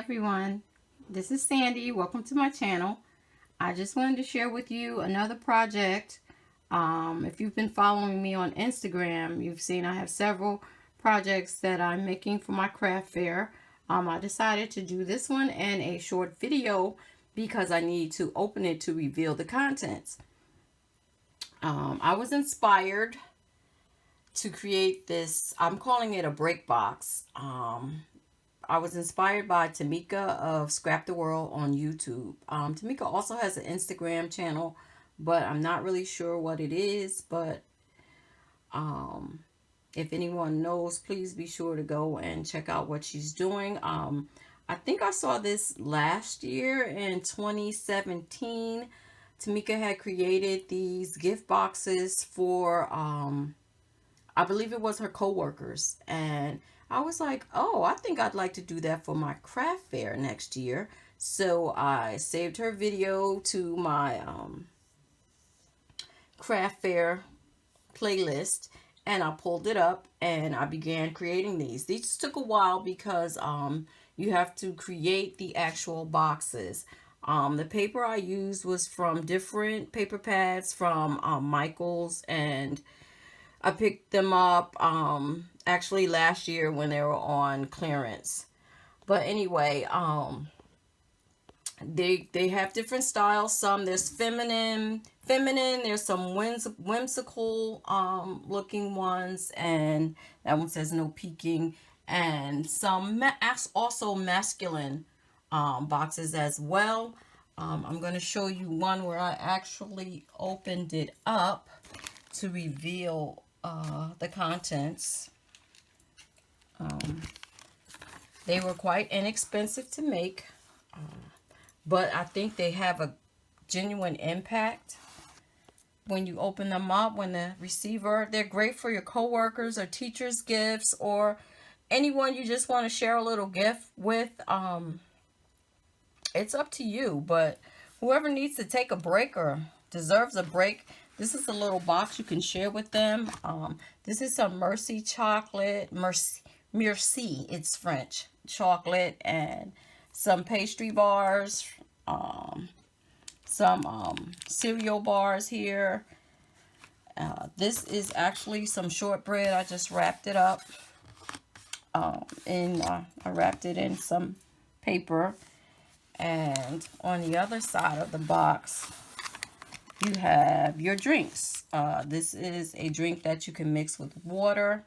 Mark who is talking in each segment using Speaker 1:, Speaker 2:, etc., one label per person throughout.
Speaker 1: everyone, this is Sandy. Welcome to my channel. I just wanted to share with you another project. If you've been following me on Instagram, you've seen I have several projects that I'm making for my craft fair. I decided to do this one in a short video because I need to open it to reveal the contents. I was inspired to create this. I'm calling it a break box. I was inspired by Tamika of Scrap the World on YouTube. Tamika also has an Instagram channel, but I'm not really sure what it is. But if anyone knows, please be sure to go and check out what she's doing. I think I saw this last year in 2017. Tamika had created these gift boxes for, I believe it was her co-workers, and I was like, oh, I think I'd like to do that for my craft fair next year. So I saved her video to my craft fair playlist, and I pulled it up and I began creating these. These took a while because you have to create the actual boxes. The paper I used was from different paper pads from Michael's, and I picked them up actually last year when they were on clearance. But anyway, they have different styles. Some there's feminine, there's some whimsical looking ones, and that one says no peeking, and some also masculine boxes as well. I'm going to show you one where I actually opened it up to reveal the contents. They were quite inexpensive to make, but I think they have a genuine impact when you open them up, when the receiver. They're great for your coworkers or teachers' gifts, or anyone you just want to share a little gift with. It's up to you, but whoever needs to take a break or deserves a break, this is a little box you can share with them. This is some Merci chocolate, Merci, it's French, chocolate, and some pastry bars, some cereal bars here. This is actually some shortbread. I just wrapped it up, I wrapped it in some paper. And on the other side of the box, you have your drinks. This is a drink that you can mix with water.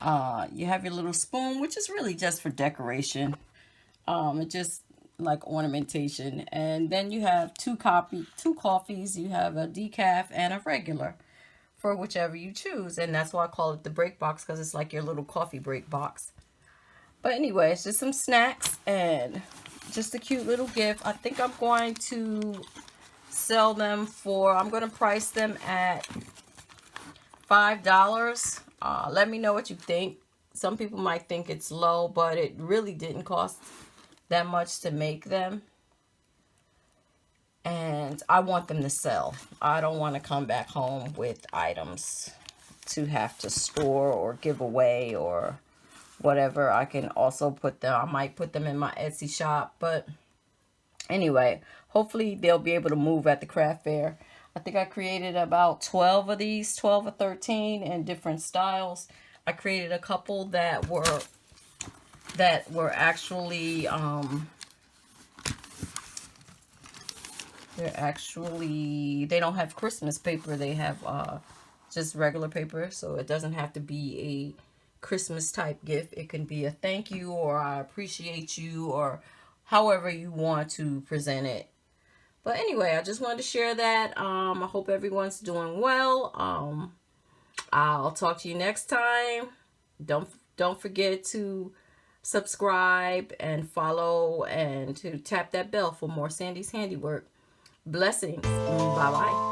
Speaker 1: You have your little spoon, which is really just for decoration. It's just like ornamentation. And then you have two coffees. You have a decaf and a regular for whichever you choose. And that's why I call it the break box, because it's like your little coffee break box. But anyway, it's just some snacks and just a cute little gift. I think I'm going to sell them for, I'm going to price them at $5. Let me know what you think. Some people might think it's low, but it really didn't cost that much to make them. And I want them to sell. I don't want to come back home with items to have to store or give away or whatever. I can also put them, I might put them in my Etsy shop. But anyway, hopefully they'll be able to move at the craft fair. I think I created about 12 of these, 12 or 13 in different styles. I created a couple that were actually they don't have Christmas paper. They have just regular paper, so it doesn't have to be a Christmas type gift. It can be a thank you, or I appreciate you, or however you want to present it. But anyway, I just wanted to share that. I hope everyone's doing well. I'll talk to you next time. Don't forget to subscribe and follow, and to tap that bell for more Sandee's Handiwork. Blessings. Bye bye.